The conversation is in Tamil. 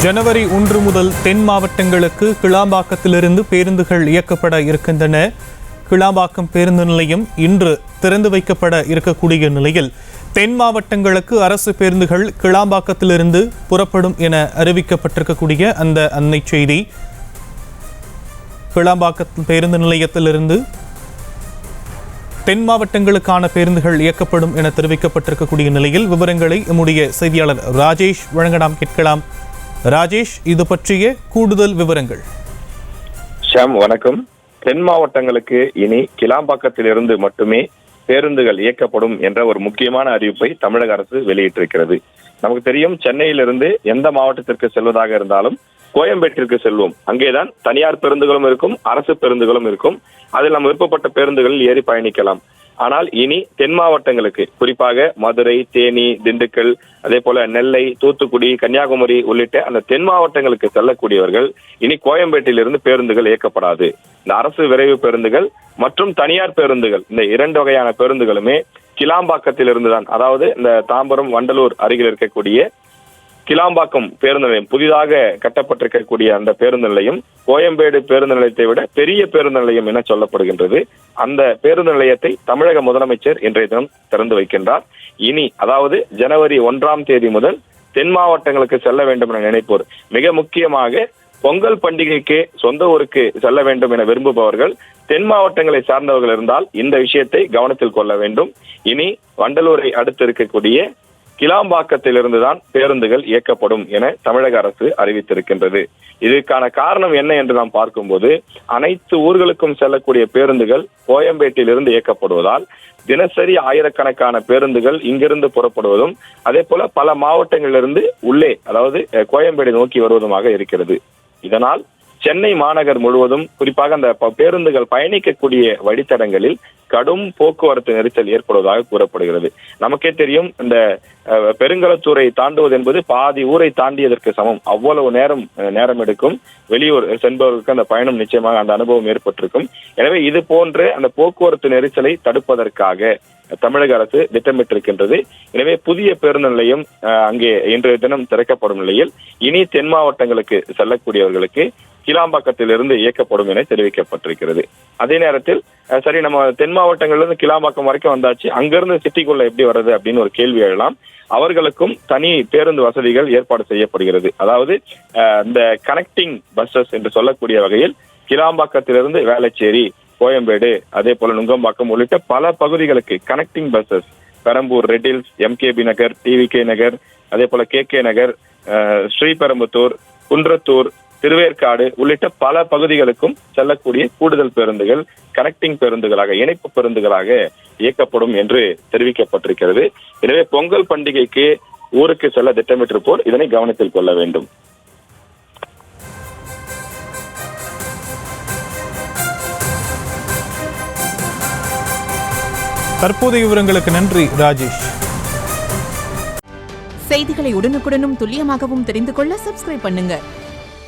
ஜனவரி 1 முதல் தென் மாவட்டங்களுக்கு கிளாம்பாக்கத்திலிருந்து பேருந்துகள் இயக்கப்பட இருக்கின்றன. கிளாம்பாக்கம் பேருந்து நிலையம் இன்று திறந்து வைக்கப்பட இருக்கக்கூடிய நிலையில் தென் மாவட்டங்களுக்கு அரசு பேருந்துகள் கிளாம்பாக்கத்திலிருந்து புறப்படும் என அறிவிக்கப்பட்டிருக்கக்கூடிய அந்த அன்னை செய்தி. கிளாம்பாக்கம் பேருந்து நிலையத்திலிருந்து தென் மாவட்டங்களுக்கான பேருந்துகள் இயக்கப்படும் என தெரிவிக்கப்பட்டிருக்கக்கூடிய நிலையில் விவரங்களை நம்முடைய செய்தியாளர் ராஜேஷ் வழங்க நாம் கேட்கலாம். ராஜேஷ், இது பற்றிய கூடுதல் விவரங்கள். ஷாம், வணக்கம். தென் மாவட்டங்களுக்கு இனி கிளாம்பாக்கத்திலிருந்து மட்டுமே பேருந்துகள் இயக்கப்படும் என்ற ஒரு முக்கியமான அறிவிப்பை தமிழக அரசு வெளியிட்டிருக்கிறது. நமக்கு தெரியும், சென்னையிலிருந்து எந்த மாவட்டத்திற்கு செல்வதாக இருந்தாலும் கோயம்பேட்டிற்கு செல்வோம். அங்கேதான் தனியார் பேருந்துகளும் இருக்கும், அரசு பேருந்துகளும் இருக்கும். அதில் நம்ம விருப்பப்பட்ட பேருந்துகளில் ஏறி பயணிக்கலாம். ஆனால் இனி தென் மாவட்டங்களுக்கு, குறிப்பாக மதுரை, தேனி, திண்டுக்கல், அதே போல நெல்லை, தூத்துக்குடி, கன்னியாகுமரி உள்ளிட்ட அந்த தென் மாவட்டங்களுக்கு செல்லக்கூடியவர்கள் இனி கோயம்பேட்டிலிருந்து பேருந்துகள் இயக்கப்படாது. இந்த அரசு விரைவு பேருந்துகள் மற்றும் தனியார் பேருந்துகள், இந்த 2 வகையான பேருந்துகளுமே கிளாம்பாக்கத்திலிருந்து தான், அதாவது இந்த தாம்பரம், வண்டலூர் அருகில் இருக்கக்கூடிய கிளாம்பாக்கம் பேருந்து நிலையம், புதிதாக கட்டப்பட்டிருக்கக்கூடிய அந்த பேருந்து நிலையம் கோயம்பேடு பேருந்து நிலையத்தை விட பெரிய பேருந்து நிலையம் என சொல்லப்படுகின்றது. அந்த பேருந்து நிலையத்தை தமிழக முதலமைச்சர் இன்றைய தினம் திறந்து வைக்கின்றார். இனி, அதாவது ஜனவரி 1ஆம் தேதி முதல் தென் மாவட்டங்களுக்கு செல்ல வேண்டும் என நினைப்போர், மிக முக்கியமாக பொங்கல் பண்டிகைக்கு சொந்த ஊருக்கு செல்ல வேண்டும் என விரும்புபவர்கள், தென் மாவட்டங்களை சார்ந்தவர்கள் இருந்தால் இந்த விஷயத்தை கவனத்தில் கொள்ள வேண்டும். இனி வண்டலூரை அடுத்து இருக்கக்கூடிய கிளாம்பாக்கத்திலிருந்துதான் பேருந்துகள் இயக்கப்படும் என தமிழக அரசு அறிவித்திருக்கின்றது. இதற்கான காரணம் என்ன என்று நாம் பார்க்கும்போது, அனைத்து ஊர்களுக்கும் செல்லக்கூடிய பேருந்துகள் கோயம்பேட்டிலிருந்து இயக்கப்படுவதால் தினசரி ஆயிரக்கணக்கான பேருந்துகள் இங்கிருந்து புறப்படுவதும், அதே போல பல மாவட்டங்களிலிருந்து உள்ளே, அதாவது கோயம்பேடு நோக்கி வருவதுமாக இருக்கிறது. இதனால் சென்னை மாநகர் முழுவதும், குறிப்பாக அந்த பேருந்துகள் பயணிக்கக்கூடிய வழித்தடங்களில் கடும் போக்குவரத்து நெரிசல் ஏற்படுவதாக கூறப்படுகிறது. நமக்கே தெரியும், இந்த பெருங்களத்தூரை தாண்டுவது என்பது பாதி ஊரை தாண்டியதற்கு சமம். அவ்வளவு நேரம் எடுக்கும். வெளியூர் சென்பவர்களுக்கு அந்த பயணம் நிச்சயமாக அந்த அனுபவம் ஏற்பட்டிருக்கும். எனவே இது போன்ற அந்த போக்குவரத்து நெரிசலை தடுப்பதற்காக தமிழக அரசு திட்டமிட்டிருக்கின்றது. எனவே புதிய பேருந்து நிலையம் அங்கே இன்றைய தினம் திறக்கப்படும் நிலையில் இனி தென் மாவட்டங்களுக்கு செல்லக்கூடியவர்களுக்கு கிளாம்பாக்கத்திலிருந்து இயக்கப்படும் என தெரிவிக்கப்பட்டிருக்கிறது. அதே நேரத்தில், சரி, நம்ம தென் மாவட்டங்கள்ல கிளாம்பாக்கம் வரைக்கும் வந்தாச்சு, அங்கிருந்து சிட்டிக்குள்ள எப்படி வர்றது அப்படின்னு ஒரு கேள்வி எழலாம். அவர்களுக்கும் தனி பேருந்து வசதிகள் ஏற்பாடு செய்யப்படுகிறது. அதாவது இந்த கனெக்டிங் பஸ்ஸஸ் என்று சொல்லக்கூடிய வகையில் கிளாம்பாக்கத்திலிருந்து வேளச்சேரி, கோயம்பேடு, அதே போல நுங்கம்பாக்கம் உள்ளிட்ட பல பகுதிகளுக்கு கனெக்டிங் பஸ்ஸஸ், பெரம்பூர், ரெட்டில்ஸ், எம்கேபி நகர், டிவிகே நகர், அதே போல கேகே நகர், ஸ்ரீபெரும்புத்தூர், குன்றத்தூர், திருவேற்காடு உள்ளிட்ட பல பகுதிகளுக்கும் செல்லக்கூடிய கூடுதல் பேருந்துகள் கனெக்டிங் பேருந்துகளாக, இணைப்பு பேருந்துகளாக இயக்கப்படும் என்று தெரிவிக்கப்பட்டிருக்கிறது. எனவே பொங்கல் பண்டிகைக்கு ஊருக்கு செல்ல திட்டமிட்டிருப்போர் இதனை கவனத்தில் கொள்ள வேண்டும். தற்போதைய விவரங்களுக்கு நன்றி ராஜேஷ். செய்திகளை உடனுக்குடனும் துல்லியமாகவும் தெரிந்து கொள்ள சப்ஸ்கிரைப் பண்ணுங்க.